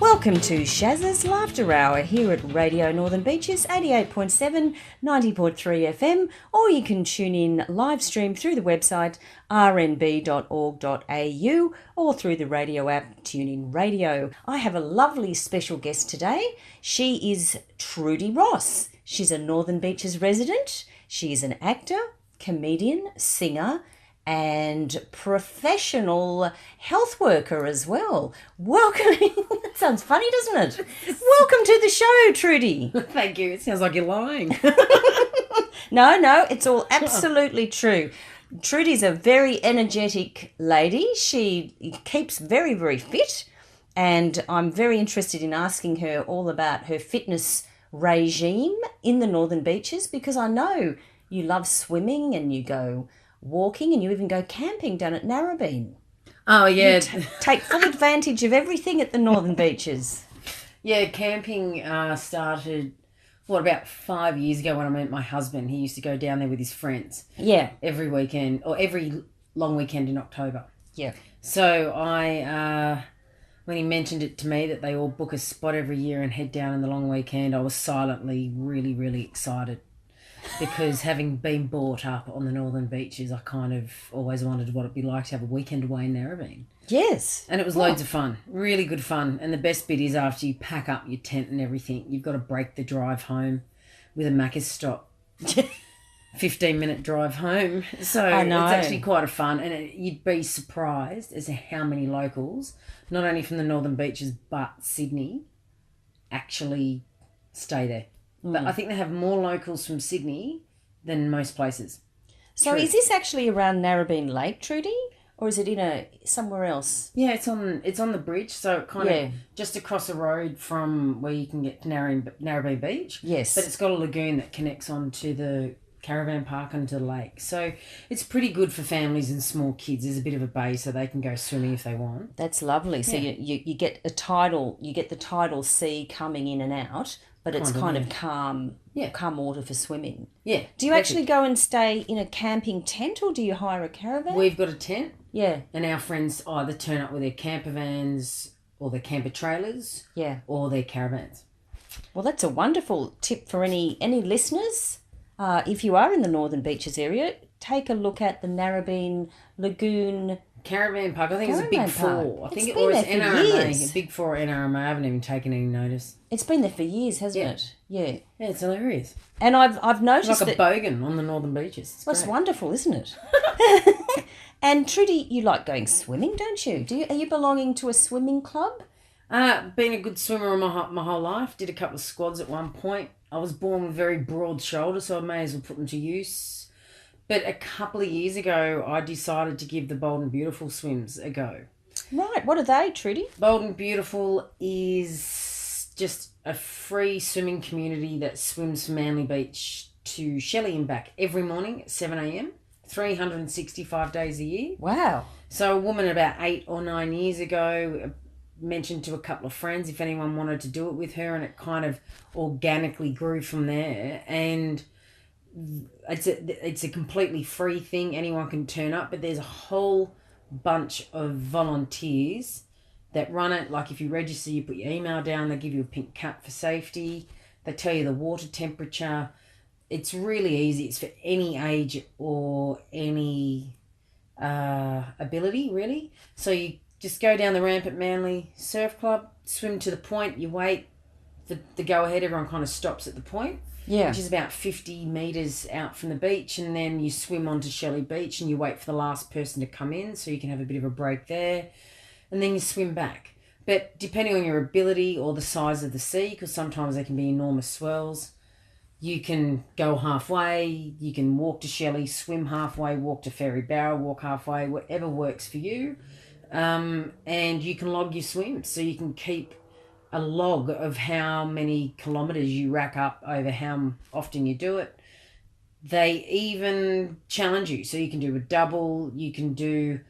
Welcome to Shazza's Laughter Hour here at Radio Northern Beaches, 88.7, 90.3 FM, or you can tune in live stream through the website rnb.org.au or through the radio app TuneIn Radio. I have a lovely special guest today. She is Trudi Ross. She's a Northern Beaches resident. She is an actor, comedian, singer, and professional health worker as well. Welcome. That sounds funny, doesn't it? Welcome to the show, Trudi. Thank you. It sounds like you're lying. No, it's all absolutely true. Trudy's a very energetic lady. She keeps very, very fit, and I'm very interested in asking her all about her fitness regime in the Northern Beaches, because I know you love swimming and you go walking and you even go camping down at Narrabeen. Oh, yeah. Take full advantage of everything at the Northern Beaches. Yeah, camping started, about 5 years ago when I met my husband. He used to go down there with his friends. Yeah. Every weekend, or every long weekend in October. Yeah. So when he mentioned it to me that they all book a spot every year and head down in the long weekend, I was silently really, really excited. Because having been brought up on the Northern Beaches, I kind of always wondered what it'd be like to have a weekend away in Narrabeen. Yes. And it was loads of fun, really good fun. And the best bit is after you pack up your tent and everything, you've got to break the drive home with a Macca's stop. 15-minute drive home. So I know. It's actually quite a fun. And you'd be surprised as to how many locals, not only from the Northern Beaches but Sydney, actually stay there. But I think they have more locals from Sydney than most places. So Is this actually around Narrabeen Lake, Trudi? Or is it somewhere else? Yeah, it's on the bridge, so kind of just across the road from where you can get to Narrabeen Beach. Yes. But it's got a lagoon that connects onto the caravan park onto the lake. So it's pretty good for families and small kids. There's a bit of a bay so they can go swimming if they want. That's lovely. So you get the tidal sea coming in and out, but it's kind of calm water for swimming. Yeah. Do you actually go and stay in a camping tent, or do you hire a caravan? We've got a tent. Yeah. And our friends either turn up with their camper vans or their camper trailers. Yeah. Or their caravans. Well, that's a wonderful tip for any listeners. If you are in the Northern Beaches area, take a look at the Narrabeen Lagoon Caravan Park. I think it's a Big Four. I think it's NRMA. A Big Four NRMA. I haven't even taken any notice. It's been there for years, hasn't it? Yeah. Yeah, it's hilarious. And I've noticed it's like a bogan on the Northern Beaches. It's wonderful, isn't it? And Trudi, you like going swimming, don't you? Are you belonging to a swimming club? Been a good swimmer my whole life. Did a couple of squads at one point. I was born with very broad shoulders, so I may as well put them to use. But a couple of years ago, I decided to give the Bold and Beautiful swims a go. Right. What are they, Trudi? Bold and Beautiful is just a free swimming community that swims from Manly Beach to Shelley and back every morning at 7 a.m, 365 days a year. Wow. So a woman about 8 or 9 years ago mentioned to a couple of friends if anyone wanted to do it with her, and it kind of organically grew from there. And it's a completely free thing. Anyone can turn up, but there's a whole bunch of volunteers that run it. Like if you register, you put your email down, they give you a pink cap for safety, they tell you the water temperature. It's really easy. It's for any age or any ability, really. So you just go down the ramp at Manly Surf Club, swim to the point, you wait for the go-ahead. Everyone kind of stops at the point, which is about 50 metres out from the beach, and then you swim onto Shelley Beach and you wait for the last person to come in so you can have a bit of a break there, and then you swim back. But depending on your ability or the size of the sea, because sometimes there can be enormous swells, you can go halfway, you can walk to Shelley, swim halfway, walk to Ferry Barrow, walk halfway, whatever works for you. And you can log your swims, so you can keep a log of how many kilometres you rack up over how often you do it. They even challenge you, so you can do a double, you can do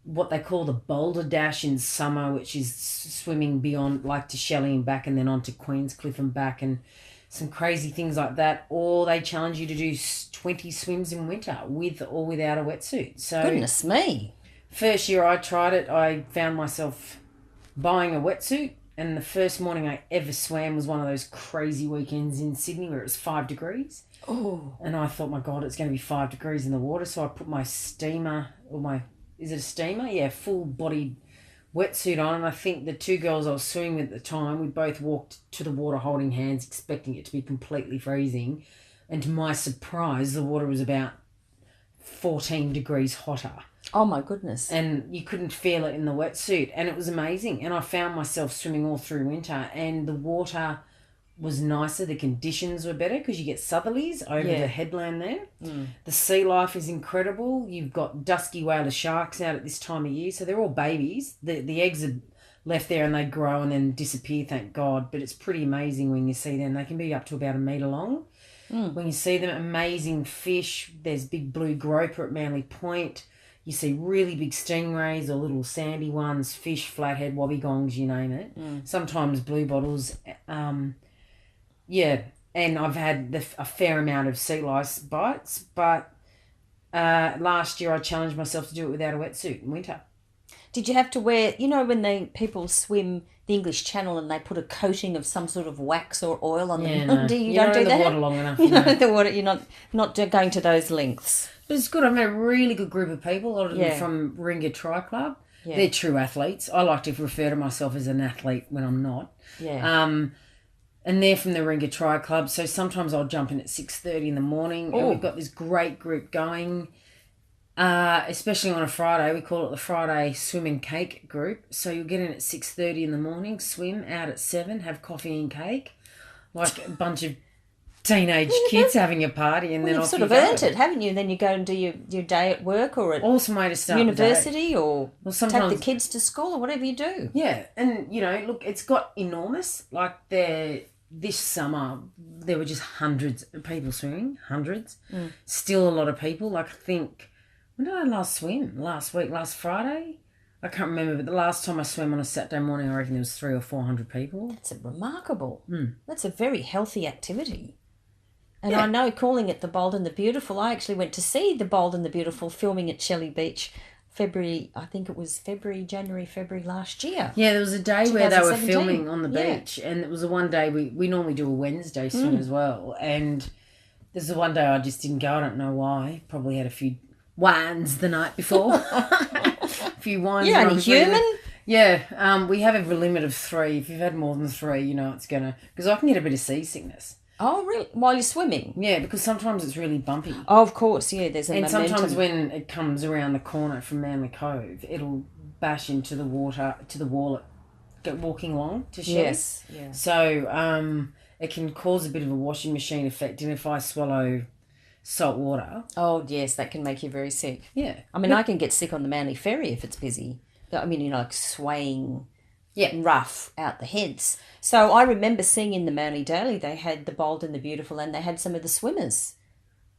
what they call the boulder dash in summer, which is swimming beyond, like to Shelley and back, and then on to Queenscliff and back, and some crazy things like that. Or they challenge you to do 20 swims in winter with or without a wetsuit. So goodness me. First year I tried it, I found myself buying a wetsuit and the first morning I ever swam was one of those crazy weekends in Sydney where it was 5 degrees. Oh. And I thought, my God, it's going to be 5 degrees in the water. So I put my steamer, is it a steamer? Yeah, full-bodied wetsuit on. And I think the two girls I was swimming with at the time, we both walked to the water holding hands, expecting it to be completely freezing. And to my surprise, the water was about 14 degrees hotter. Oh, my goodness. And you couldn't feel it in the wetsuit. And it was amazing. And I found myself swimming all through winter. And the water was nicer. The conditions were better because you get southerlies over the headland there. The sea life is incredible. You've got dusky whaler sharks out at this time of year. So they're all babies. The eggs are left there and they grow and then disappear, thank God. But it's pretty amazing when you see them. They can be up to about 1 metre long. When you see them, amazing fish. There's big blue groper at Manly Point. You see really big stingrays or little sandy ones, fish, flathead, wobbegongs, you name it. Sometimes blue bottles. And I've had a fair amount of sea lice bites. But last year I challenged myself to do it without a wetsuit in winter. Did you have to wear, when people swim the English Channel and they put a coating of some sort of wax or oil on them? No. You don't do in that? the water long enough. You're not in the water. You're not going to those lengths. But it's good. I've met a really good group of people, a lot of them from Ringa Tri Club. Yeah. They're true athletes. I like to refer to myself as an athlete when I'm not. Yeah. And they're from the Ringa Tri Club, so sometimes I'll jump in at 6:30 in the morning. And we've got this great group going, especially on a Friday. We call it the Friday Swim and Cake group. So you'll get in at 6:30 in the morning, swim out at 7, have coffee and cake, like a bunch of teenage kids having a party, and then you've off sort you of go. earned it, haven't you? Then you go and do your day at work or at Awesome way to start university, or take sometimes the kids to school or whatever you do. Yeah, and look, it's got enormous. Like this summer, there were just hundreds of people swimming, hundreds. Still a lot of people. Like I think, when did I last swim? Last week, last Friday? I can't remember, but the last time I swam on a Saturday morning, I reckon there was 300 or 400 people. That's remarkable. That's a very healthy activity. And I know, calling it the Bold and the Beautiful, I actually went to see the Bold and the Beautiful filming at Shelley Beach January, February last year. Yeah, there was a day where they were 2017. filming on the beach, and it was the one day we normally do a Wednesday swim as well, and there's the one day I just didn't go. I don't know why. Probably had a few wines the night before. A few wines. You're only human. Yeah, we have a limit of 3. If you've had more than 3, it's gonna, because I can get a bit of seasickness. Oh, really? While you're swimming? Yeah, because sometimes it's really bumpy. Oh, of course, yeah. There's a momentum. And sometimes when it comes around the corner from Manly Cove, it'll bash into the water, to the wall, walking along to Shelley. Yes, yeah. So it can cause a bit of a washing machine effect. And if I swallow salt water... Oh, yes, that can make you very sick. Yeah. I mean, I can get sick on the Manly Ferry if it's busy. I mean, like swaying... Yeah. Rough out the heads. So I remember seeing in the Manly Daily, they had the Bold and the Beautiful, and they had some of the swimmers.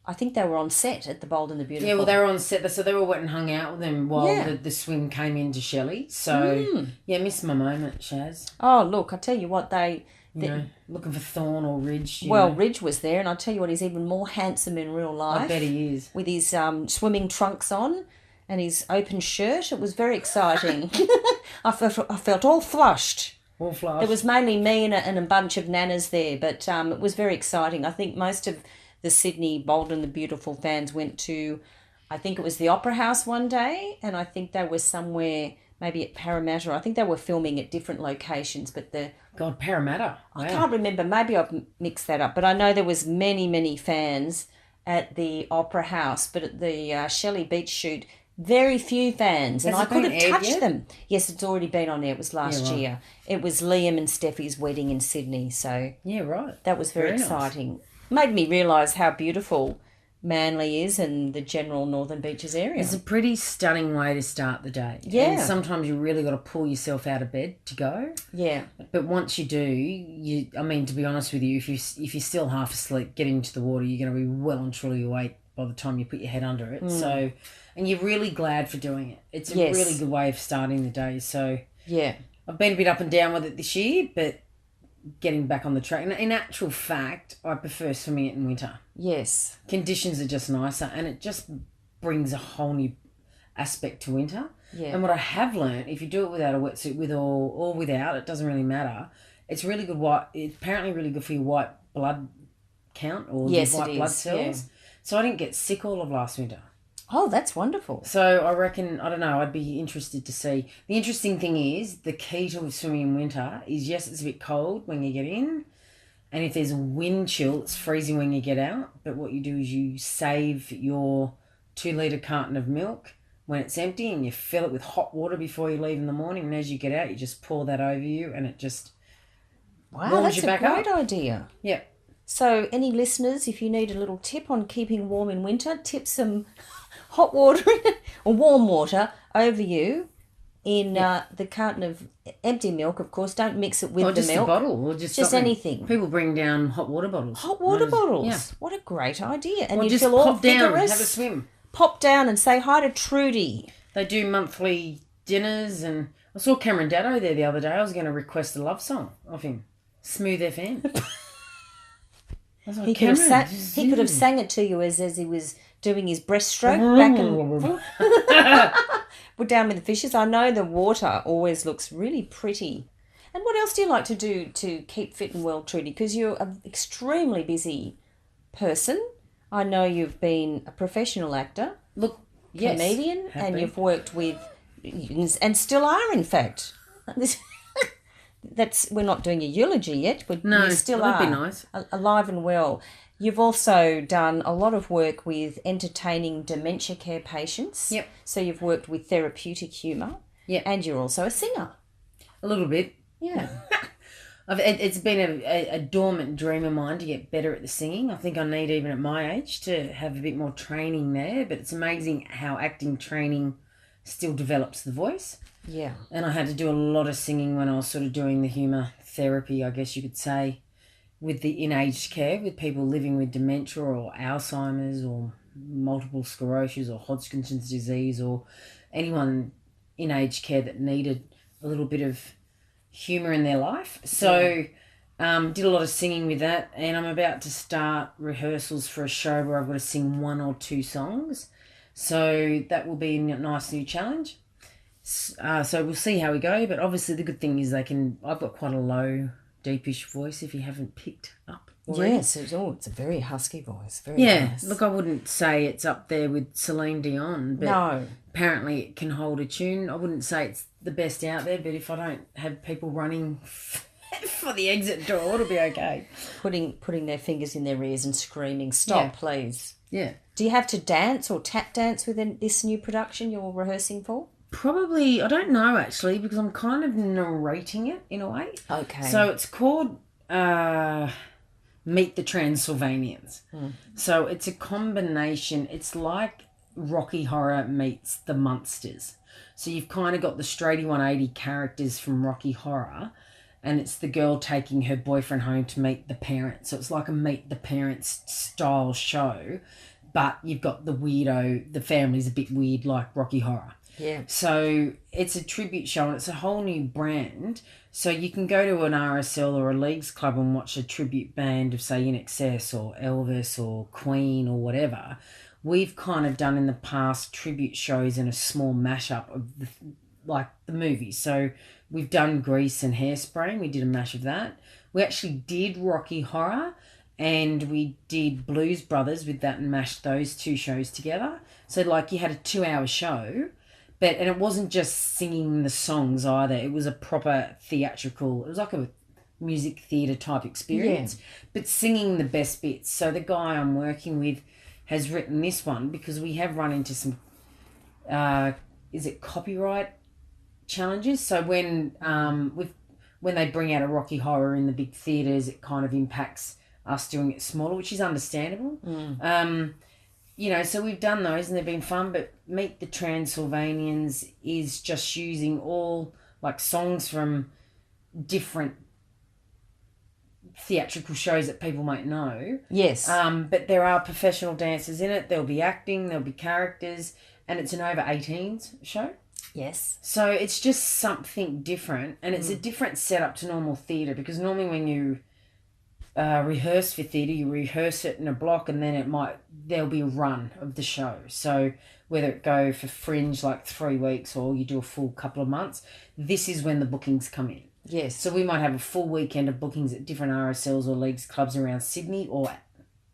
I think they were on set at the Bold and the Beautiful. Yeah, well, they were on set, so they all went and hung out with them while the swim came into Shelley. So, missed my moment, Shaz. Oh, look, I tell you what, looking for Thorn or Ridge. Ridge was there, and I tell you what, he's even more handsome in real life. I bet he is. With his swimming trunks on and his open shirt. It was very exciting. I felt all flushed. All flushed. There was mainly me and a bunch of nanas there, but it was very exciting. I think most of the Sydney Bold and the Beautiful fans went to, I think it was the Opera House one day, and I think they were somewhere, maybe at Parramatta. I think they were filming at different locations, but God, Parramatta. Wow. I can't remember. Maybe I've mixed that up, but I know there was many fans at the Opera House, but at the Shelley Beach shoot, very few fans, and I couldn't touch them. Yes, it's already been on air. It was last year. It was Liam and Steffi's wedding in Sydney, so yeah, right. That was very exciting. Nice. Made me realise how beautiful Manly is and the general Northern Beaches area. It's a pretty stunning way to start the day. Yeah. And sometimes you really got to pull yourself out of bed to go. Yeah. But once you do, to be honest with you, if you're still half asleep, get into the water, you're going to be well and truly awake by the time you put your head under it. So, and you're really glad for doing it. It's a really good way of starting the day. So yeah, I've been a bit up and down with it this year, but getting back on the track. And in actual fact, I prefer swimming it in winter. Yes. Conditions are just nicer, and it just brings a whole new aspect to winter. Yeah. And what I have learned, if you do it without a wetsuit, with or without, it doesn't really matter. It's really good. It's apparently really good for your white blood count or Yes, your white it blood is, cells. yeah. So I didn't get sick all of last winter. Oh, that's wonderful. So I reckon, I don't know, I'd be interested to see. The interesting thing is, the key to swimming in winter is, yes, it's a bit cold when you get in. And if there's wind chill, it's freezing when you get out. But what you do is you save your 2-litre carton of milk when it's empty and you fill it with hot water before you leave in the morning. And as you get out, you just pour that over you and it just warms you back up. That's a great idea. Yeah. So any listeners, if you need a little tip on keeping warm in winter, tip some hot water or warm water over you in the carton of empty milk, of course. Don't mix it with the milk. Just a bottle. Or just anything. People bring down hot water bottles. Hot water bottles. Yeah. What a great idea. And Or you just feel all pop down, vigorous. have a swim. Pop down and say hi to Trudi. They do monthly dinners, and I saw Cameron Daddo there the other day. I was going to request a love song of him. Smooth FM. I was like, He could have sang it to you as he was doing his breaststroke back and we're down with the fishes. I know the water always looks really pretty. And what else do you like to do to keep fit and well, Trudy? Because you're an extremely busy person. I know you've been a professional actor, Yes, comedian, and you've worked with, and still are, in fact. We're not doing a eulogy yet, but you still are. That'd be nice. Alive and well. You've also done a lot of work with entertaining dementia care patients. Yep. So you've worked with therapeutic humour. Yep. And you're also a singer. A little bit. Yeah. It's been a dormant dream of mine to get better at the singing. I think I need, even at my age, to have a bit more training there. But it's amazing how acting training still develops the voice. Yeah. And I had to do a lot of singing when I was sort of doing the humour therapy, I guess you could say, in aged care with people living with dementia or Alzheimer's or multiple sclerosis or Hodgkin's disease, or anyone in aged care that needed a little bit of humour in their life. So did a lot of singing with that, and I'm about to start rehearsals for a show where I've got to sing 1 or 2 songs. So that will be a nice new challenge. So we'll see how we go, but obviously the good thing is I've got quite a low, deepish voice, if you haven't picked up already. Yes, it's a very husky voice. Very nice. Look, I wouldn't say it's up there with Celine Dion, but apparently it can hold a tune. I wouldn't say it's the best out there, but if I don't have people running for the exit door, it'll be okay. Putting their fingers in their ears and screaming, "Stop, please." Yeah. Do you have to dance or tap dance within this new production you're rehearsing for? Probably, I don't know actually, because I'm kind of narrating it in a way. Okay. So it's called Meet the Transylvanians. So it's a combination. It's like Rocky Horror meets the Munsters. So you've kind of got the straighty 180 characters from Rocky Horror, and it's the girl taking her boyfriend home to meet the parents. So it's like a Meet the Parents style show, but you've got the weirdo, the family's a bit weird like Rocky Horror. Yeah. So it's a tribute show, and it's a whole new brand. So you can go to an RSL or a Leagues Club and watch a tribute band of, say, In Excess or Elvis or Queen or whatever. We've kind of done in the past tribute shows in a small mashup of the movies. So we've done Grease and Hairspray, and we did a mash of that. We actually did Rocky Horror, and we did Blues Brothers with that and mashed those 2 shows together. So you had a 2-hour show. And it wasn't just singing the songs either. It was a proper theatrical, it was like a music theatre type experience, but singing the best bits. So the guy I'm working with has written this one because we have run into some, copyright challenges? So when they bring out a Rocky Horror in the big theatres, it kind of impacts us doing it smaller, which is understandable. So we've done those and they've been fun, but Meet the Transylvanians is just using all songs from different theatrical shows that people might know. Yes. But there are professional dancers in it. There'll be acting, there'll be characters, and it's an over 18s show. Yes. So it's just something different, and it's a different setup to normal theatre, because normally when you rehearse for theatre, you rehearse it in a block, and then there'll be a run of the show. So whether it go for Fringe like 3 weeks or you do a full couple of months, this is when the bookings come in. Yes. So we might have a full weekend of bookings at different RSLs or leagues clubs around Sydney or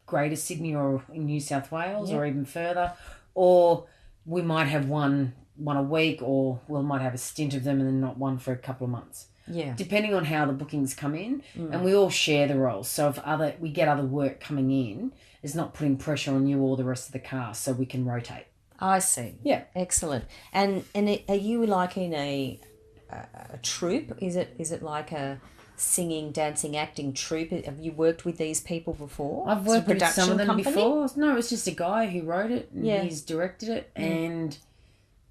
Greater Sydney or in New South Wales or even further. Or we might have one a week, or we might have a stint of them and then not one for a couple of months. Yeah. Depending on how the bookings come in, and we all share the roles. So if we get other work coming in, it's not putting pressure on you or the rest of the cast, so we can rotate. I see. Yeah. Excellent. And are you like in a troupe? Is it like a singing, dancing, acting troupe? Have you worked with these people before? I've worked with some of them before. No, it's just a guy who wrote it and he's directed it, and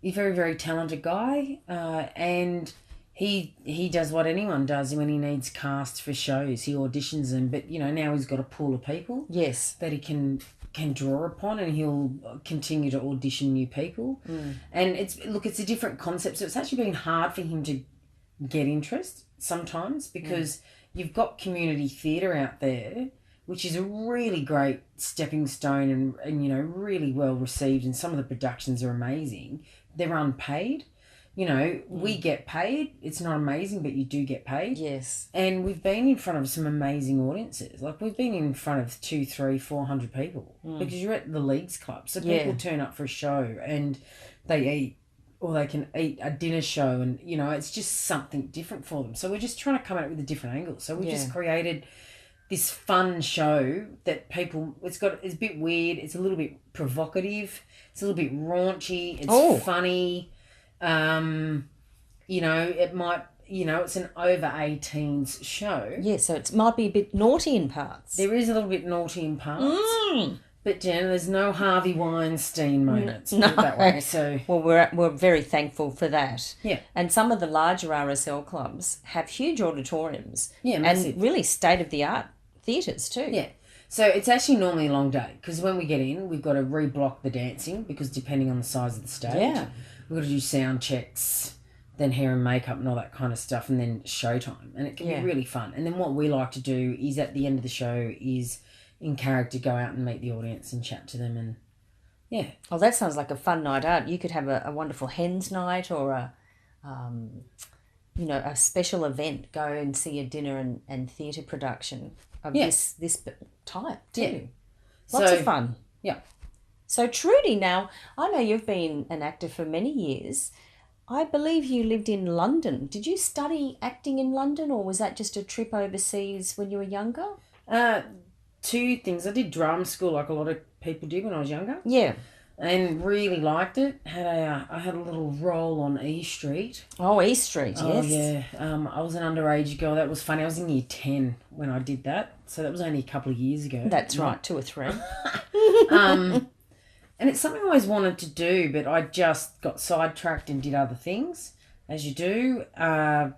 he's a very, very talented guy, and he does what anyone does when he needs cast for shows. He auditions them, but now he's got a pool of people that he can draw upon, and he'll continue to audition new people. And it's a different concept, so it's actually been hard for him to get interest sometimes, because you've got community theatre out there, which is a really great stepping stone and really well received, and some of the productions are amazing. They're unpaid. We get paid. It's not amazing, but you do get paid. Yes. And we've been in front of some amazing audiences. Like, we've been in front of 200, 300, 400 people because you're at the leagues club. So people turn up for a show and they eat, or they can eat a dinner show, and, it's just something different for them. So we're just trying to come at it with a different angle. So we just created this fun show that people, it's a bit weird. It's a little bit provocative. It's a little bit raunchy. It's funny. It might, it's an over 18s show. Yeah, so it might be a bit naughty in parts. There is a little bit naughty in parts. But there's no Harvey Weinstein moments. No. Put it that way. So we're very thankful for that. Yeah. And some of the larger RSL clubs have huge auditoriums. Yeah, massive. And really state-of-the-art theatres too. Yeah. So it's actually normally a long day, because when we get in, we've got to reblock the dancing, because depending on the size of the stage, we've got to do sound checks, then hair and makeup and all that kind of stuff, and then showtime. And it can be really fun. And then what we like to do is, at the end of the show, is in character go out and meet the audience and chat to them, and Oh, that sounds like a fun night out. You could have a wonderful hens night, or a special event. Go and see a dinner and theatre production of this type too. Yeah. Lots of fun. Yeah. So Trudi, now I know you've been an actor for many years. I believe you lived in London. Did you study acting in London, or was that just a trip overseas when you were younger? Two things. I did drama school like a lot of people did when I was younger. Yeah. And really liked it. I had a little role on E Street. Oh, E Street, yes. Oh, yeah. I was an underage girl. That was funny. I was in year 10 when I did that. So that was only a couple of years ago. That's right, 2 or 3. And it's something I always wanted to do, but I just got sidetracked and did other things, as you do. But,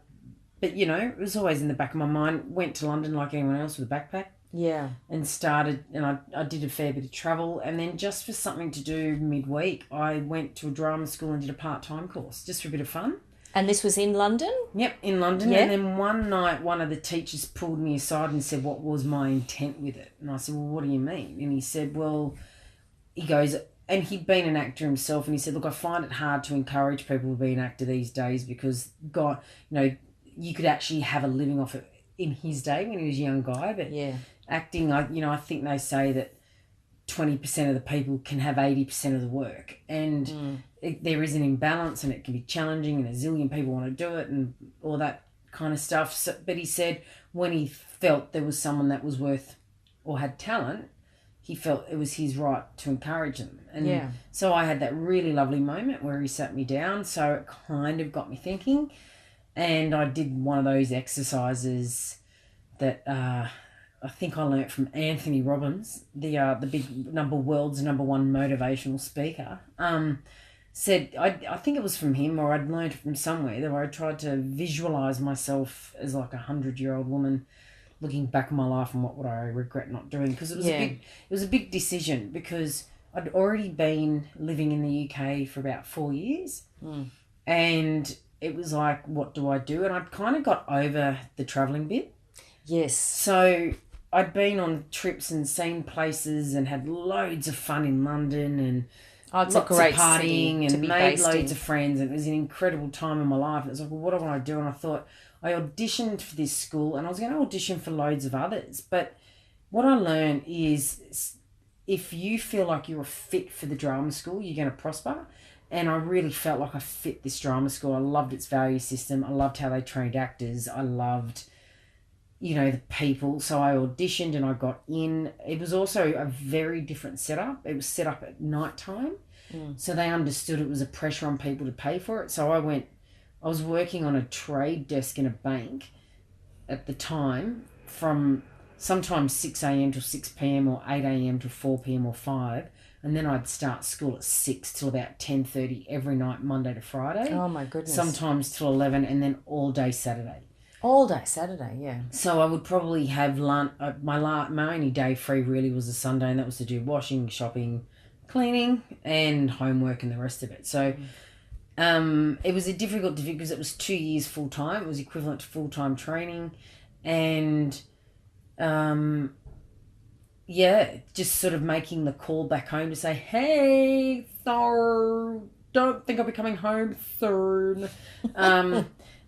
it was always in the back of my mind. Went to London like anyone else with a backpack. Yeah. And started, and I did a fair bit of travel. And then just for something to do midweek, I went to a drama school and did a part-time course, just for a bit of fun. And this was in London? Yep, in London. Yeah. And then one night, one of the teachers pulled me aside and said, what was my intent with it? And I said, well, what do you mean? And he said, he goes, and he'd been an actor himself, and he said, look, I find it hard to encourage people to be an actor these days, because, God, you could actually have a living off it in his day when he was a young guy, but acting, I think they say that 20% of the people can have 80% of the work, and there is an imbalance, and it can be challenging, and a zillion people want to do it and all that kind of stuff. So, but he said when he felt there was someone that was worth or had talent, he felt it was his right to encourage them. And so I had that really lovely moment where he sat me down, so it kind of got me thinking, and I did one of those exercises that I think I learnt from Anthony Robbins, the big world's number one motivational speaker. Said, I think it was from him, or I'd learnt it from somewhere, that I tried to visualise myself as like 100-year-old woman looking back on my life and what would I regret not doing, because it was a big decision, because I'd already been living in the UK for about 4 years, and it was like, what do I do? And I'd kind of got over the travelling bit. Yes. So I'd been on trips and seen places and had loads of fun in London and it's lots a great of partying city to and be made based loads in. of friends, and it was an incredible time in my life. And it was like, well, what do I want to do? And I thought, I auditioned for this school and I was going to audition for loads of others. But what I learned is if you feel like you're a fit for the drama school, you're going to prosper. And I really felt like I fit this drama school. I loved its value system. I loved how they trained actors. I loved, the people. So I auditioned and I got in. It was also a very different setup. It was set up at night time. So they understood it was a pressure on people to pay for it. So I was working on a trade desk in a bank at the time from sometimes 6 a.m. till 6 p.m. or 8 a.m. till 4 p.m. or 5. And then I'd start school at 6 till about 10:30 every night, Monday to Friday. Oh, my goodness. Sometimes till 11 and then all day Saturday. All day Saturday, yeah. So I would probably have lunch. My only day free really was a Sunday, and that was to do washing, shopping, cleaning, and homework and the rest of it. So it was a difficult because it was 2 years full time. It was equivalent to full time training, and just sort of making the call back home to say, hey, Thor, don't think I'll be coming home soon. I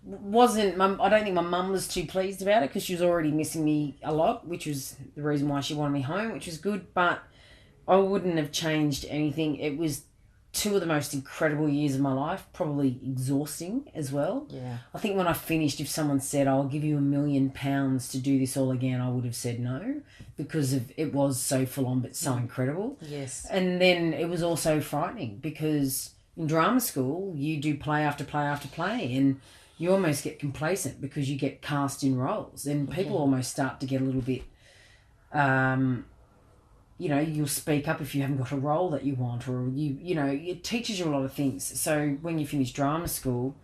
don't think my mum was too pleased about it because she was already missing me a lot, which was the reason why she wanted me home, which was good, but I wouldn't have changed anything. It was 2 of the most incredible years of my life, probably exhausting as well. Yeah. I think when I finished, if someone said, I'll give you £1 million to do this all again, I would have said no because it was so full on but so incredible. Yes. And then it was also frightening because in drama school, you do play after play after play and you almost get complacent because you get cast in roles and people almost start to get a little bit, you'll speak up if you haven't got a role that you want or it teaches you a lot of things. So when you finish drama school,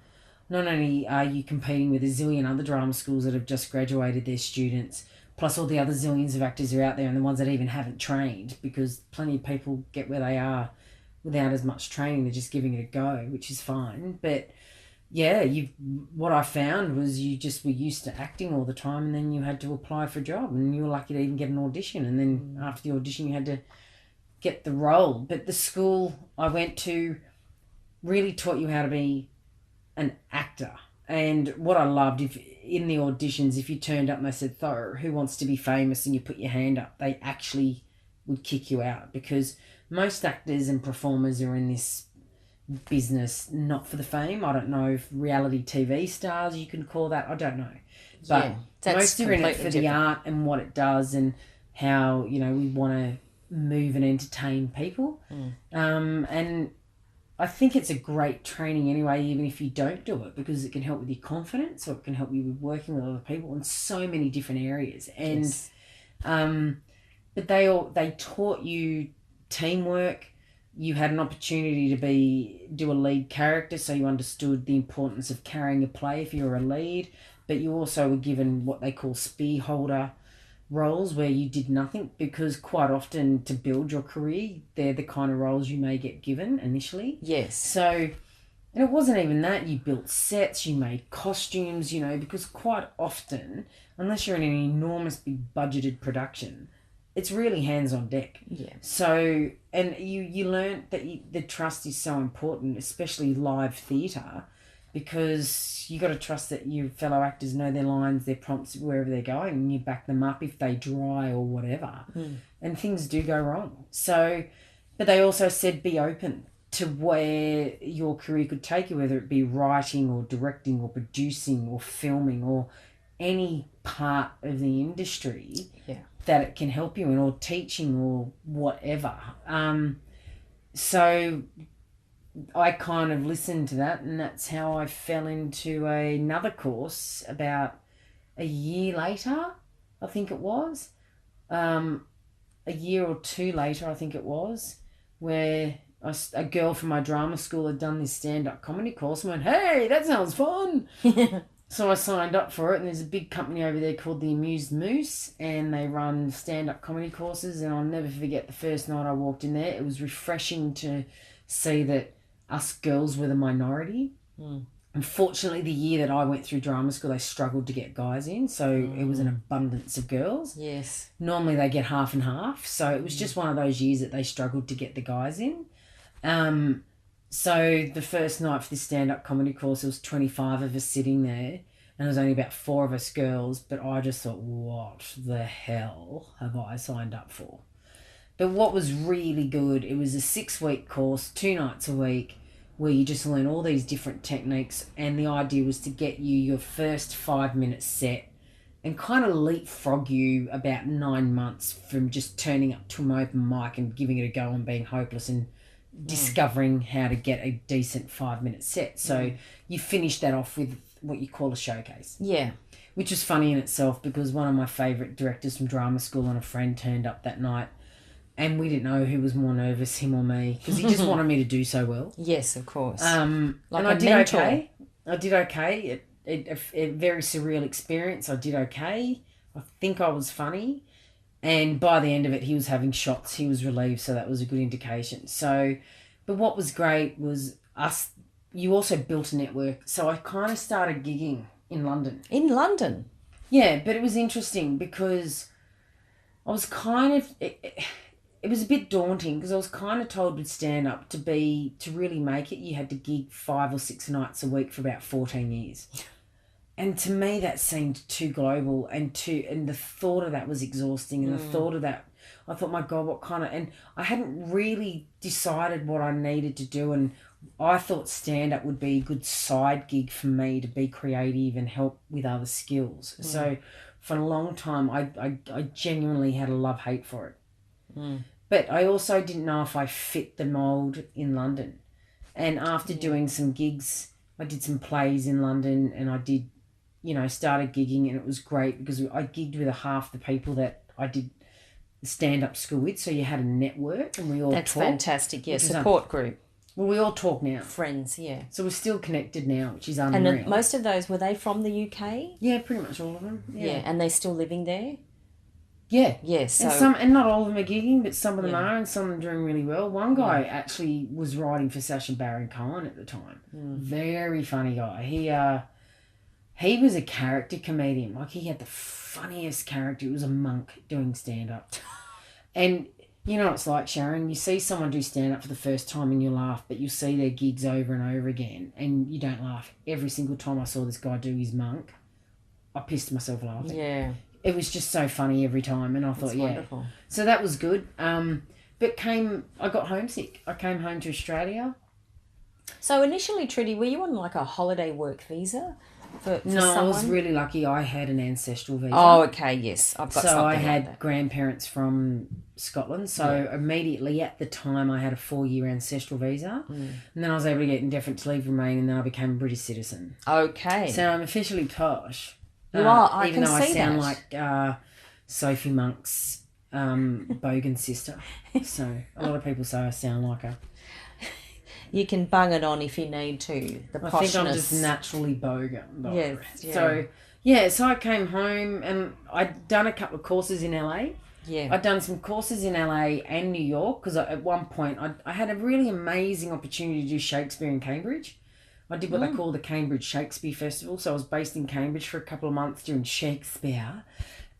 not only are you competing with a zillion other drama schools that have just graduated their students, plus all the other zillions of actors are out there and the ones that even haven't trained because plenty of people get where they are without as much training. They're just giving it a go, which is fine. But yeah, what I found was you just were used to acting all the time and then you had to apply for a job and you were lucky to even get an audition. And then after the audition, you had to get the role. But the school I went to really taught you how to be an actor. And what I loved, in the auditions, if you turned up and they said, Thor, who wants to be famous? And you put your hand up, they actually would kick you out because most actors and performers are in this business not for the fame. I don't know if reality TV stars you can call that. I don't know. But most are in it for the art and what it does and how, we want to move and entertain people. And I think it's a great training anyway, even if you don't do it, because it can help with your confidence or it can help you with working with other people in so many different areas. And but they taught you teamwork. You had an opportunity to do a lead character, so you understood the importance of carrying a play if you were a lead, but you also were given what they call spear holder roles where you did nothing, because quite often to build your career, they're the kind of roles you may get given initially. Yes. So, and it wasn't even that. You built sets, you made costumes, because quite often, unless you're in an enormous big budgeted production, it's really hands on deck. Yeah. So, and you learn that the trust is so important, especially live theatre, because you got to trust that your fellow actors know their lines, their prompts, wherever they're going, and you back them up if they dry or whatever. And things do go wrong. So, but they also said be open to where your career could take you, whether it be writing or directing or producing or filming or any part of the industry. Yeah. That it can help you in, or teaching or whatever. So I kind of listened to that, and that's how I fell into another course about a year later, I think it was. A year or 2 later, I think it was, where a girl from my drama school had done this stand-up comedy course and went, hey, that sounds fun. So I signed up for it, and there's a big company over there called the Amused Moose, and they run stand-up comedy courses, and I'll never forget the first night I walked in there. It was refreshing to see that us girls were the minority. Unfortunately, the year that I went through drama school, they struggled to get guys in, so it was an abundance of girls. Yes. Normally they get half and half, so it was just one of those years that they struggled to get the guys in. So the first night for this stand-up comedy course, there was 25 of us sitting there, and there was only about 4 of us girls, but I just thought, what the hell have I signed up for? But what was really good, it was a 6-week course, 2 nights a week, where you just learn all these different techniques, and the idea was to get you your first 5-minute set and kind of leapfrog you about 9 months from just turning up to an open mic and giving it a go and being hopeless and discovering how to get a decent 5-minute set. So you finish that off with what you call a showcase. Yeah. Which was funny in itself, because one of my favourite directors from drama school and a friend turned up that night, and we didn't know who was more nervous, him or me, because he just wanted me to do so well. Yes, of course. Like and I did mentor. okay. I did okay. A very surreal experience. I did okay. I think I was funny. And by the end of it, he was having shots. He was relieved, so that was a good indication. So, but what was great was you also built a network. So I kind of started gigging in London. In London? Yeah, but it was interesting because I was kind of... It was a bit daunting, because I was kind of told with stand-up to really make it, you had to gig 5 or 6 nights a week for about 14 years. And to me, that seemed too global, and the thought of that was exhausting, and the thought of that, I thought, my God, what kind of... And I hadn't really decided what I needed to do, and I thought stand-up would be a good side gig for me to be creative and help with other skills. So for a long time, I genuinely had a love-hate for it. But I also didn't know if I fit the mould in London. And after doing some gigs, I did some plays in London, and I did, started gigging, and it was great because I gigged with half the people that I did the stand-up school with. So you had a network, and we all That's talked. fantastic, yeah. Support group. Well, we all talk now. Friends, yeah. So we're still connected now, which is unreal. And most of those, were they from the UK? Yeah, pretty much all of them. Yeah. And they're still living there? Yeah. Yes. And not all of them are gigging, but some of them are, and some of them doing really well. One guy actually was writing for Sacha Baron Cohen at the time. Very funny guy. He was a character comedian. Like, he had the funniest character. He was a monk doing stand-up. And you know what it's like, Sharon? You see someone do stand-up for the first time and you laugh, but you see their gigs over and over again and you don't laugh. Every single time I saw this guy do his monk, I pissed myself laughing. Yeah. It was just so funny every time, and I thought, wonderful. So that was good. But I got homesick. I came home to Australia. So initially, Trudy, were you on like a holiday work visa for No, someone? I was really lucky. I had an ancestral visa. Oh, okay, yes. I've got something So I like had that. grandparents from Scotland. So immediately at the time, I had a 4-year ancestral visa. And then I was able to get indefinite to leave remain, and then I became a British citizen. Okay. So I'm officially posh. You are. I even can though see I sound that. like Sophie Monk's bogan sister. So a lot of people say I sound like her. You can bung it on if you need to. The poshness. I think I'm just naturally bogan. Yes. Yeah. So I came home, and I'd done a couple of courses in LA. Yeah. I'd done some courses in LA and New York, because at one point I had a really amazing opportunity to do Shakespeare in Cambridge. I did what they call the Cambridge Shakespeare Festival. So I was based in Cambridge for a couple of months doing Shakespeare.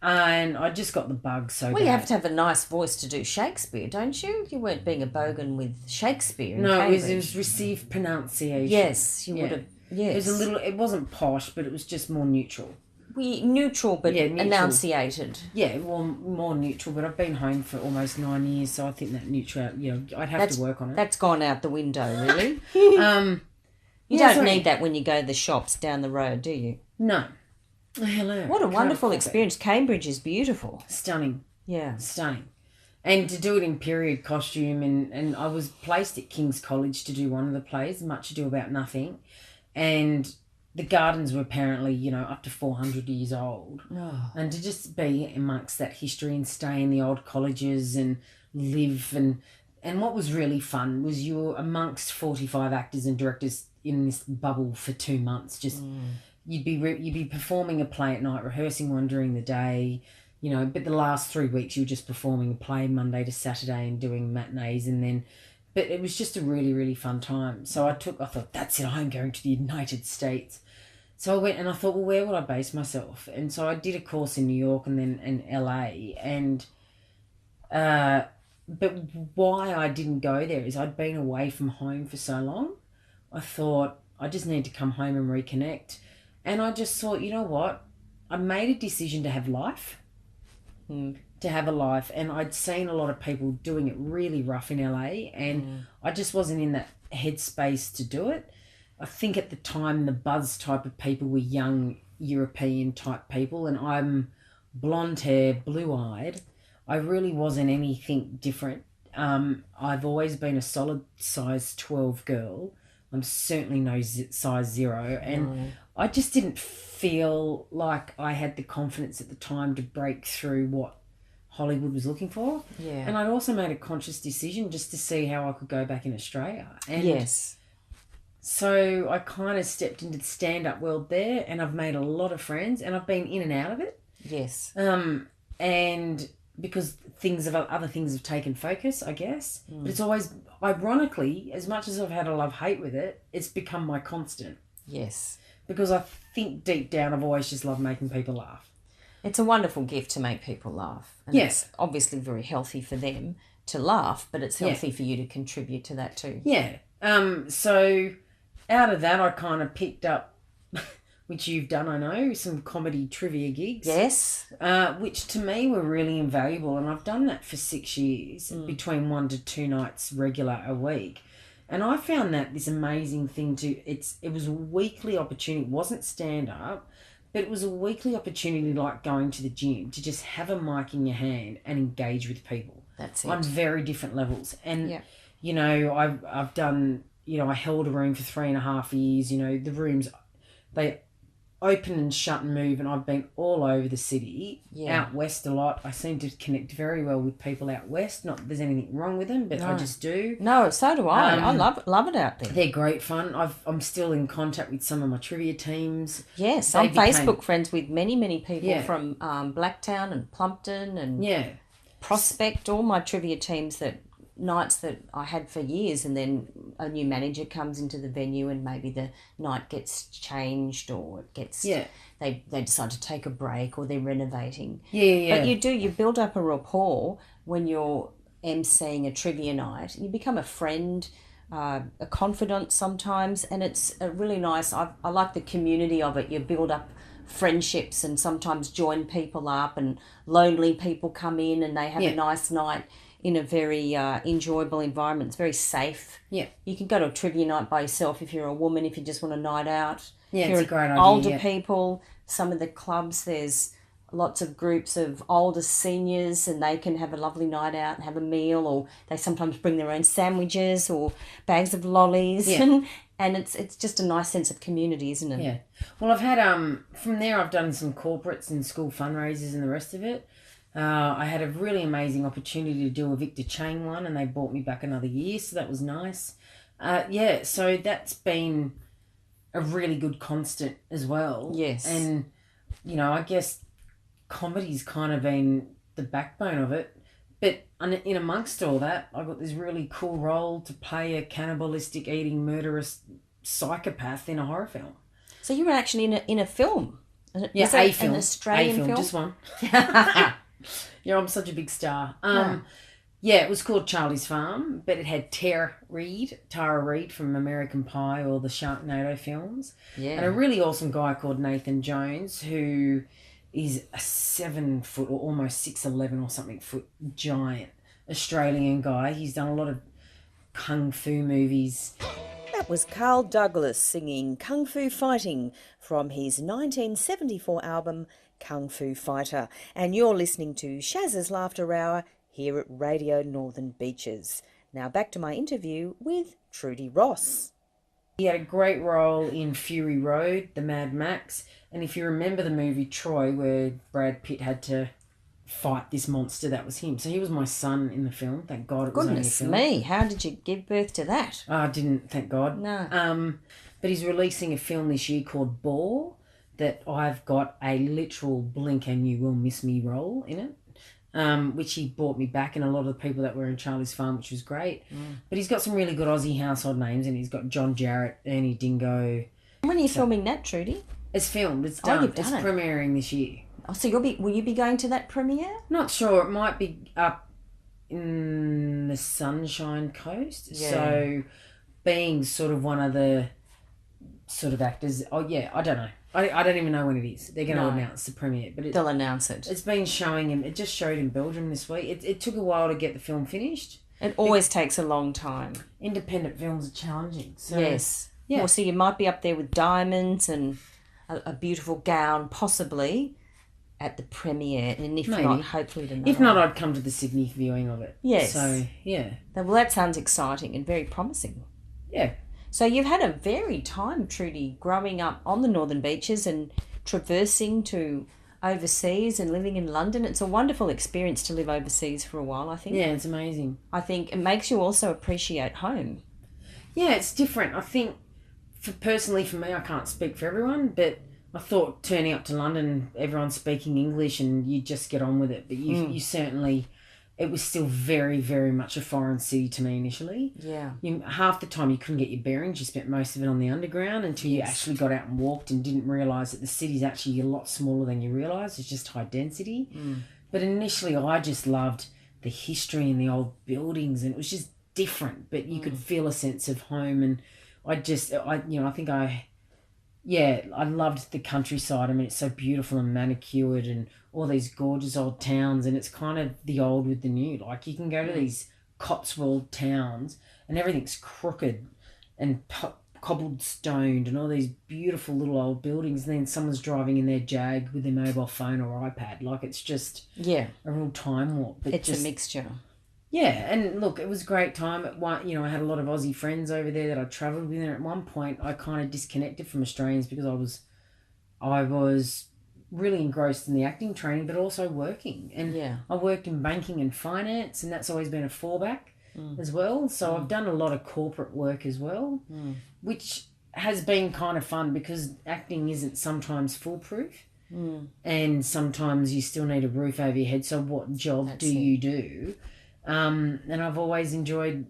And I just got the bug so bad. Well, you have to have a nice voice to do Shakespeare, don't you? You weren't being a bogan with Shakespeare in No, Cambridge. it was received pronunciation. Yes, you would have. Yes. It wasn't posh, but it was just more neutral. Neutral, but enunciated. Yeah, well, more neutral, but I've been home for almost 9 years, so I think that neutral, I'd have to work on it. That's gone out the window, really. You don't need that when you go to the shops down the road, do you? No. Hello. What a wonderful experience. Cambridge is beautiful. Stunning. Yeah. Stunning. And to do it in period costume, and I was placed at King's College to do one of the plays, Much Ado About Nothing, and the gardens were apparently, up to 400 years old. Oh. And to just be amongst that history and stay in the old colleges and live, and what was really fun was you were amongst 45 actors and directors in this bubble for 2 months. Just you'd be performing a play at night, rehearsing one during the day, but the last 3 weeks you were just performing a play Monday to Saturday and doing matinees, and then but it was just a really, really fun time. So I thought, that's it, I'm going to the United States. So I went and I thought, well, where would I base myself? And so I did a course in New York and then in LA. And, but why I didn't go there is I'd been away from home for so long. I thought, I just need to come home and reconnect. And I just thought, you know what? I made a decision to have life. To have a life. And I'd seen a lot of people doing it really rough in LA. And I just wasn't in that headspace to do it. I think at the time the buzz type of people were young European type people, and I'm blonde hair, blue eyed. I really wasn't anything different. I've always been a solid size 12 girl. I'm certainly no size 0, and I just didn't feel like I had the confidence at the time to break through what Hollywood was looking for. Yeah. And I'd also made a conscious decision just to see how I could go back in Australia. And yes. So I kind of stepped into the stand-up world there, and I've made a lot of friends, and I've been in and out of it. Yes. And because other things have taken focus, I guess. But it's always, ironically, as much as I've had a love-hate with it, it's become my constant. Yes. Because I think deep down I've always just loved making people laugh. It's a wonderful gift to make people laugh. And yes. It's obviously very healthy for them to laugh, but it's healthy for you to contribute to that too. Yeah. So out of that, I kind of picked up, which you've done, I know, some comedy trivia gigs. Yes. Which to me were really invaluable. And I've done that for 6 years, between 1 to 2 nights regular a week. And I found that this amazing thing it was a weekly opportunity. It wasn't stand-up, but it was a weekly opportunity like going to the gym, to just have a mic in your hand and engage with people. That's it. On very different levels. And, you know, I've done... You know, I held a room for 3.5 years. You know, the rooms, they open and shut and move, and I've been all over the city, out west a lot. I seem to connect very well with people out west. Not that there's anything wrong with them, but I just do. No, so do I. I love it out there. They're great fun. I'm still in contact with some of my trivia teams. Yes, I'm Facebook friends with many people from Blacktown and Plumpton and Prospect, all my trivia teams nights that I had for years, and then a new manager comes into the venue and maybe the night gets changed, or it gets they decide to take a break, or they're renovating. But you build up a rapport when you're emceeing a trivia night. You become a friend, a confidant sometimes, and it's really nice. I like the community of it. You build up friendships and sometimes join people up, and lonely people come in and they have a nice night in a very enjoyable environment. It's very safe. Yeah. You can go to a trivia night by yourself if you're a woman, if you just want a night out. Yeah, it's a great idea. Older people, some of the clubs, there's lots of groups of older seniors, and they can have a lovely night out and have a meal, or they sometimes bring their own sandwiches or bags of lollies. Yeah. And it's just a nice sense of community, isn't it? Yeah. Well, I've had, from there I've done some corporates and school fundraisers and the rest of it. I had a really amazing opportunity to do a Victor Chain one, and they brought me back another year, so that was nice. So that's been a really good constant as well. Yes. And, you know, I guess comedy's kind of been the backbone of it. But in amongst all that, I got this really cool role to play a cannibalistic, eating, murderous psychopath in a horror film. So you were actually in a film? Yeah, a film. An Australian film? Just one. Yeah, I'm such a big star. Yeah, it was called Charlie's Farm, but it had Tara Reid from American Pie or the Sharknado films. Yeah. And a really awesome guy called Nathan Jones, who is a 7 foot or almost 6'11" or something foot giant Australian guy. He's done a lot of kung fu movies. That was Carl Douglas singing Kung Fu Fighting from his 1974 album Kung Fu Fighter. And you're listening to Shazza's Laughter Hour here at Radio Northern Beaches. Now back to my interview with Trudi Ross. He had a great role in Fury Road, the Mad Max. And if you remember the movie Troy, where Brad Pitt had to fight this monster, that was him. So he was my son in the film. Thank God it was only a film. Goodness me, how did you give birth to that? I didn't, thank God. No. But he's releasing a film this year called Ball, that I've got a literal blink and you will miss me role in it. which he brought me back, and a lot of the people that were in Charlie's Farm, which was great. But he's got some really good Aussie household names, and he's got John Jarrett, Ernie Dingo. When are you filming that, Trudi? It's filmed. It's done. You've done it's it. Premiering this year. Oh, so will you be going to that premiere? Not sure. It might be up in the Sunshine Coast. Yeah. So, being sort of one of the sort of actors. Oh yeah, I don't know. I don't even know when it is. They're going to announce the premiere, but they'll announce it. It's been showing him. It just showed in Belgium this week. It took a while to get the film finished. It always takes a long time. Independent films are challenging. So, yes. Yeah. Well, so you might be up there with diamonds and a beautiful gown, possibly at the premiere, and if Maybe. not, hopefully tonight. If not, I'd come to the Sydney viewing of it. Yes. So yeah. Well, that sounds exciting and very promising. Yeah. So you've had a varied time, Trudi, growing up on the Northern Beaches and traversing to overseas and living in London. It's a wonderful experience to live overseas for a while, I think. Yeah, it's amazing. I think it makes you also appreciate home. Yeah, it's different. I think, personally for me, I can't speak for everyone, but I thought turning up to London, everyone's speaking English and you just get on with it. But you certainly, it was still very, very much a foreign city to me initially. Yeah. Half the time you couldn't get your bearings. You spent most of it on the underground until you actually got out and walked and didn't realise that the city's actually a lot smaller than you realise. It's just high density. But initially I just loved the history and the old buildings, and it was just different, but you could feel a sense of home. And I loved the countryside. I mean, it's so beautiful and manicured and all these gorgeous old towns, and it's kind of the old with the new. Like, you can go to these Cotswold towns and everything's crooked and cobblestoned and all these beautiful little old buildings, and then someone's driving in their Jag with their mobile phone or iPad. Like, it's just a real time warp. But It's a mixture. Yeah, and look, it was a great time. I had a lot of Aussie friends over there that I travelled with, and at one point I kind of disconnected from Australians because I was really engrossed in the acting training, but also working. And I worked in banking and finance, and that's always been a fallback as well. So I've done a lot of corporate work as well, which has been kind of fun because acting isn't sometimes foolproof. And sometimes you still need a roof over your head. So what job do you do? And I've always enjoyed,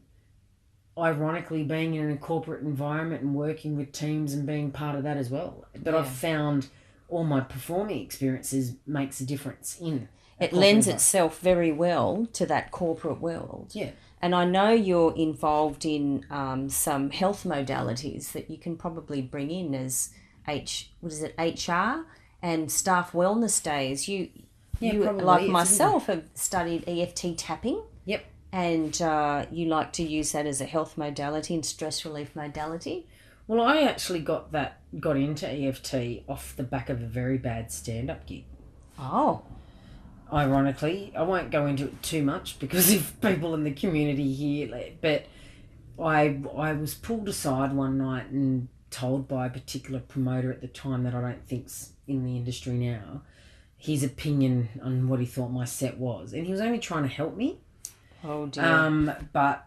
ironically, being in a corporate environment and working with teams and being part of that as well. But I've found all my performing experiences makes a difference in it lends itself very well to that corporate world. Yeah. And I know you're involved in some health modalities that you can probably bring in as HR and staff wellness days. You like myself, have studied EFT tapping. Yep. And you like to use that as a health modality and stress relief modality. Well, I actually got into EFT off the back of a very bad stand-up gig. Oh. Ironically, I won't go into it too much because of people in the community here, but I was pulled aside one night and told by a particular promoter at the time that I don't think's in the industry now, his opinion on what he thought my set was. And he was only trying to help me. Oh, dear. But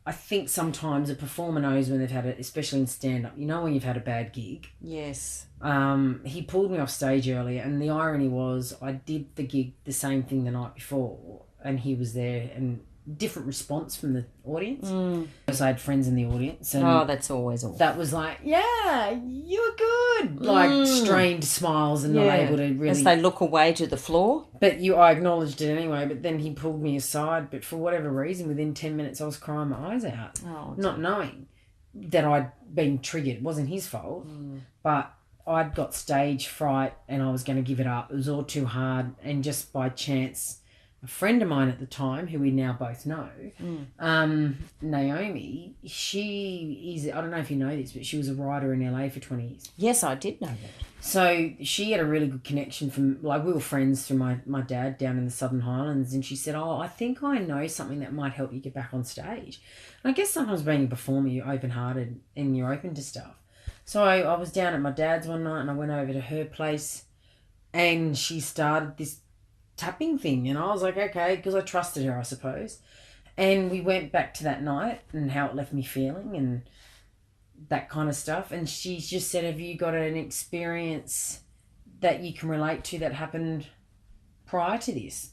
I think sometimes a performer knows when they've had it, especially in stand-up. You know when you've had a bad gig. Yes. He pulled me off stage earlier, and the irony was I did the gig the same thing the night before, and he was there, and different response from the audience. Because I had friends in the audience. And that's always awful. that was like, yeah, you were good. Like strained smiles and not able to really... As they look away to the floor. But I acknowledged it anyway, but then he pulled me aside. But for whatever reason, within 10 minutes, I was crying my eyes out. Not knowing that I'd been triggered. It wasn't his fault. But I'd got stage fright and I was going to give it up. It was all too hard. And just by chance... a friend of mine at the time, who we now both know, Naomi, she is, I don't know if you know this, but she was a writer in LA for 20 years. Yes, I did know that. So she had a really good connection from, like, we were friends through my dad down in the Southern Highlands, and she said, I think I know something that might help you get back on stage. And I guess sometimes being a performer, you're open-hearted and you're open to stuff. So I was down at my dad's one night and I went over to her place and she started this tapping thing, and I was like, okay, because I trusted her, I suppose. And we went back to that night and how it left me feeling and that kind of stuff. And she just said, have you got an experience that you can relate to that happened prior to this?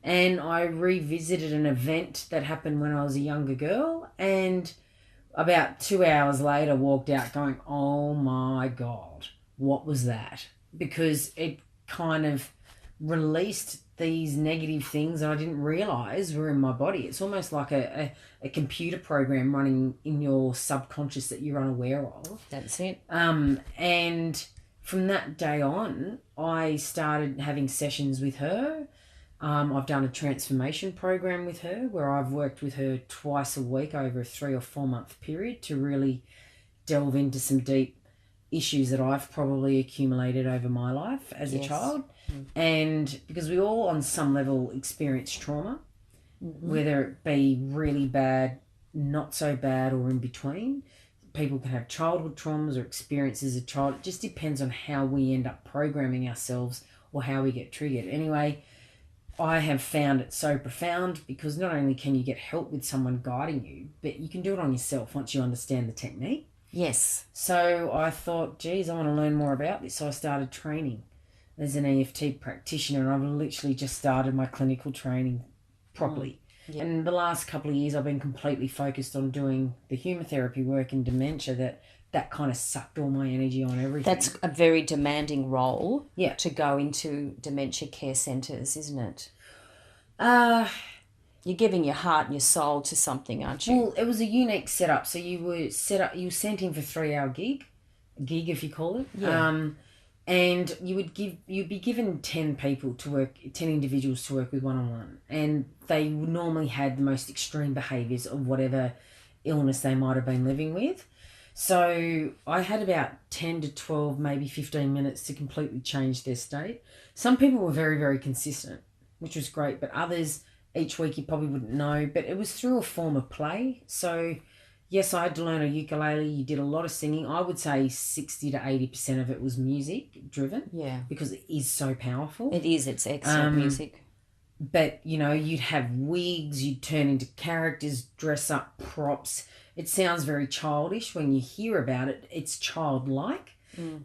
And I revisited an event that happened when I was a younger girl, and about 2 hours later walked out going, oh my God, what was that? Because it kind of released these negative things that I didn't realise were in my body. It's almost like a computer program running in your subconscious that you're unaware of. That's it. And from that day on, I started having sessions with her. I've done a transformation program with her where I've worked with her twice a week over a 3 or 4 month period to really delve into some deep issues that I've probably accumulated over my life as a child. And because we all on some level experience trauma, whether it be really bad, not so bad, or in between. People can have childhood traumas or experiences as a child. It just depends on how we end up programming ourselves or how we get triggered. Anyway, I have found it so profound because not only can you get help with someone guiding you, but you can do it on yourself once you understand the technique. Yes. So I thought, geez, I want to learn more about this. So I started training as an EFT practitioner, and I've literally just started my clinical training properly. Yep. And the last couple of years I've been completely focused on doing the humour therapy work in dementia that kind of sucked all my energy on everything. That's a very demanding role Yeah. to go into dementia care centres, isn't it? You're giving your heart and your soul to something, aren't you? Well, it was a unique setup. So you were sent in for 3-hour gig if you call it. Yeah. And you'd be given 10 individuals to work with one-on-one, and they normally had the most extreme behaviours of whatever illness they might have been living with. So I had about 10 to 12, maybe 15 minutes to completely change their state. Some people were very, very consistent, which was great, but others, each week you probably wouldn't know, but it was through a form of play. So yes, I had to learn a ukulele. You did a lot of singing. I would say 60 to 80% of it was music driven. Yeah. Because it is so powerful. It is. It's excellent music. But, you'd have wigs, you'd turn into characters, dress up, props. It sounds very childish when you hear about it. It's childlike.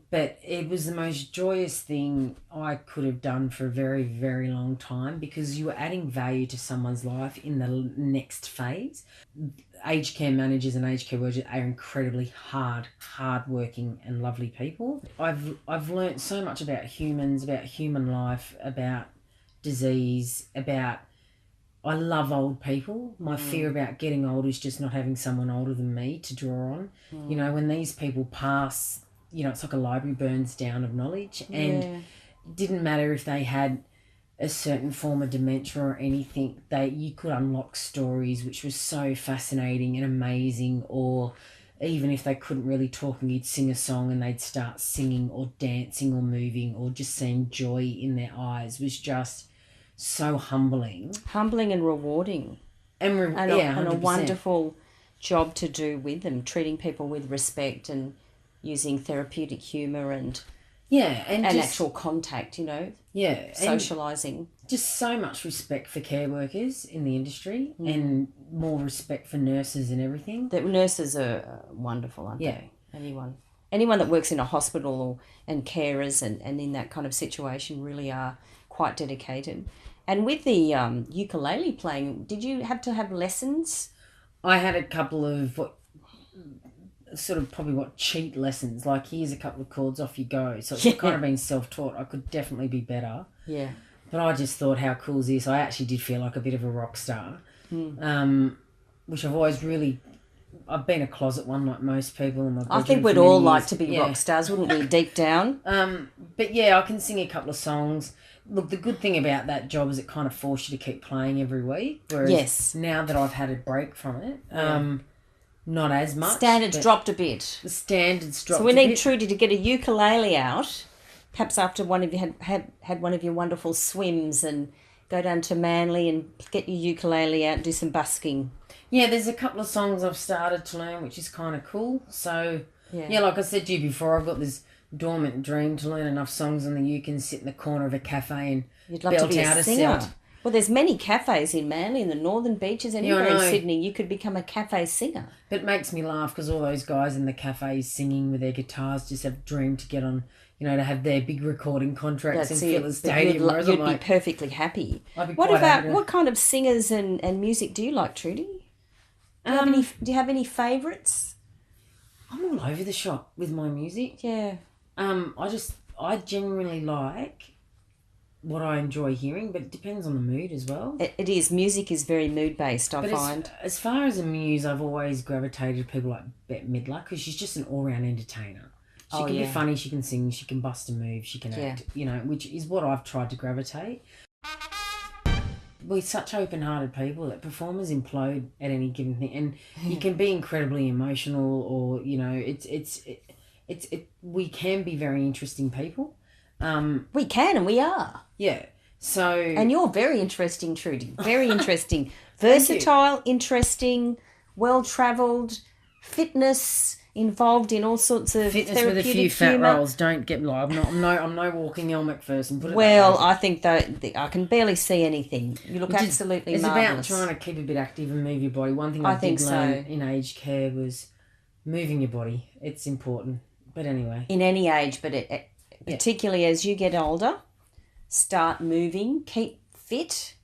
But it was the most joyous thing I could have done for a very, very long time because you were adding value to someone's life in the next phase. Aged care managers and aged care workers are incredibly hard-working and lovely people. I've learnt so much about humans, about human life, about disease, I love old people. My fear about getting old is just not having someone older than me to draw on. When these people pass, it's like a library burns down of knowledge. And it didn't matter if they had a certain form of dementia or anything, you could unlock stories which was so fascinating and amazing. Or even if they couldn't really talk and you'd sing a song and they'd start singing or dancing or moving or just seeing joy in their eyes was just so humbling. Humbling and rewarding. And a wonderful job to do with them, treating people with respect and using therapeutic humour and actual contact, socialising. Just so much respect for care workers in the industry and more respect for nurses and everything. The nurses are wonderful, aren't they? Anyone that works in a hospital and carers and in that kind of situation really are quite dedicated. And with the ukulele playing, did you have to have lessons? I had a couple of cheat lessons, like here's a couple of chords, off you go. So it's kind of been self-taught. I could definitely be better. Yeah. But I just thought, how cool is this? I actually did feel like a bit of a rock star, which I've always I've been a closet one like most people in my bedroom. I think we'd all like to be rock stars, wouldn't we, deep down? But I can sing a couple of songs. Look, the good thing about that job is it kind of forced you to keep playing every week. Whereas now that I've had a break from it, not as much. Standards dropped a bit. The standards dropped a bit. So we need Trudi to get a ukulele out, perhaps after one of you had one of your wonderful swims, and go down to Manly and get your ukulele out and do some busking. Yeah, there's a couple of songs I've started to learn, which is kind of cool. So, like I said to you before, I've got this dormant dream to learn enough songs on the uke and sit in the corner of a cafe and You'd love to be a singer. Well, there's many cafes in Manly, in the Northern Beaches, anywhere in Sydney. You could become a cafe singer. But it makes me laugh because all those guys in the cafes singing with their guitars just have dreamed to get on, to have their big recording contracts and fill the stadium. You'd be perfectly happy. What kind of singers and music do you like, Trudy? Do you have any favourites? I'm all over the shop with my music. Yeah. I genuinely like what I enjoy hearing, but it depends on the mood as well. It is. Music is very mood-based, I find. As far as a muse, I've always gravitated to people like Bette Midler because she's just an all-round entertainer. She can be funny, she can sing, she can bust a move, she can act, which is what I've tried to gravitate. We're such open-hearted people that performers implode at any given thing, and you can be incredibly emotional, or we can be very interesting people. We can, and we are. Yeah. So. And you're very interesting, Trudy. Very interesting, versatile, interesting, well-travelled, fitness. Involved in all sorts of fitness with a few fat rolls. Don't get me. I'm no walking Elle Macpherson. I think I can barely see anything. You look absolutely marvellous. It's about trying to keep a bit active and move your body. One thing I did learn in aged care was moving your body. It's important. But anyway, in any age, but particularly as you get older, start moving, keep fit,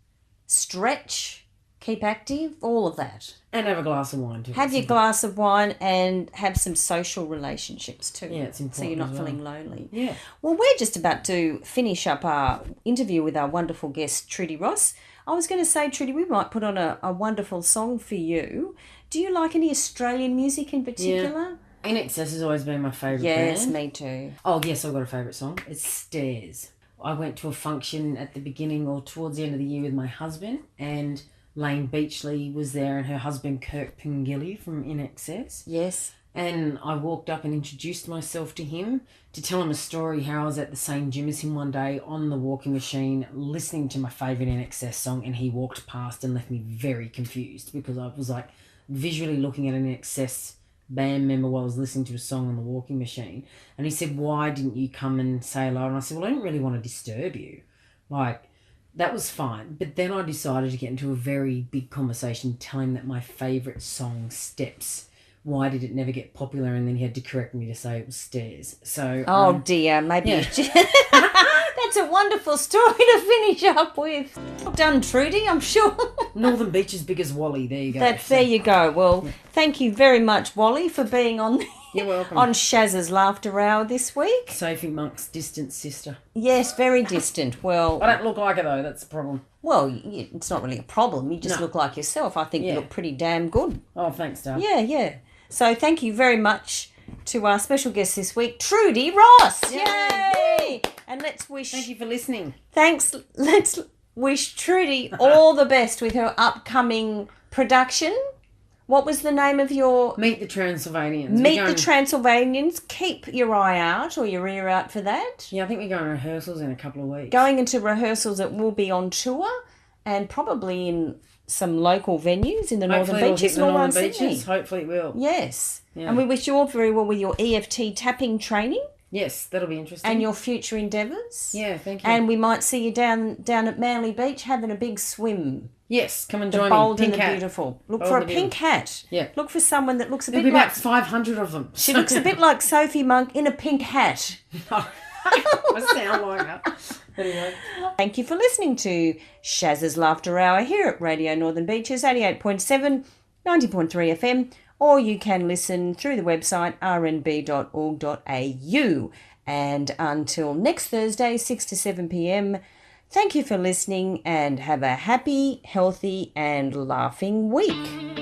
stretch, keep active, all of that. And have a glass of wine too. Have your glass of wine and have some social relationships too. Yeah, it's important. So you're not feeling lonely. Yeah. Well, we're just about to finish up our interview with our wonderful guest, Trudi Ross. I was going to say, Trudy, we might put on a wonderful song for you. Do you like any Australian music in particular? Yeah. INXS has always been my favourite band. Yes, me too. Oh, yes, I've got a favourite song. It's Stairs. I went to a function at the beginning or towards the end of the year with my husband, and Lane Beachley was there and her husband Kirk Pengilly from INXS. Yes. And I walked up and introduced myself to him to tell him a story how I was at the same gym as him one day on the walking machine listening to my favourite INXS song, and he walked past and left me very confused because I was like visually looking at an INXS band member while I was listening to a song on the walking machine. And he said, "Why didn't you come and say hello?" And I said, "Well, I didn't really want to disturb you." That was fine. But then I decided to get into a very big conversation telling him that my favourite song, Steps, why did it never get popular? And then he had to correct me to say it was Stairs. So, oh dear, maybe that's a wonderful story to finish up with. Well done, Trudy, I'm sure. Northern Beach is big as Wally. There you go. There you go. Well, thank you very much, Wally, for being on You're welcome. On Shazza's Laughter Hour this week. Sophie Monk's distant sister. Yes, very distant. Well, I don't look like her though, that's the problem. Well, it's not really a problem. You just look like yourself. I think you look pretty damn good. Oh, thanks, Dad. Yeah. So thank you very much to our special guest this week, Trudi Ross. Yay! And let's wish... Thank you for listening. Thanks. Let's wish Trudy all the best with her upcoming production. What was the name of your... Meet the Transylvanians. Meet the Transylvanians. Keep your eye out or your ear out for that. Yeah, I think we're going to rehearsals in a couple of weeks. Going into rehearsals, it will be on tour and probably in some local venues in the Northern Beaches. Hopefully it will. Yes. Yeah. And we wish you all very well with your EFT tapping training. Yes, that'll be interesting. And your future endeavours. Yeah, thank you. And we might see you down at Manly Beach having a big swim. Yes, come and join me. Bold and the beautiful. Look for a pink hat. Yeah. Look for someone that looks a bit like... There'll be about 500 of them. She looks a bit like Sophie Monk in a pink hat. No, I sound like her. Anyway. Thank you for listening to Shazza's Laughter Hour here at Radio Northern Beaches, 88.7, 90.3 FM, or you can listen through the website rnb.org.au. And until next Thursday, 6 to 7 p.m, thank you for listening and have a happy, healthy and laughing week.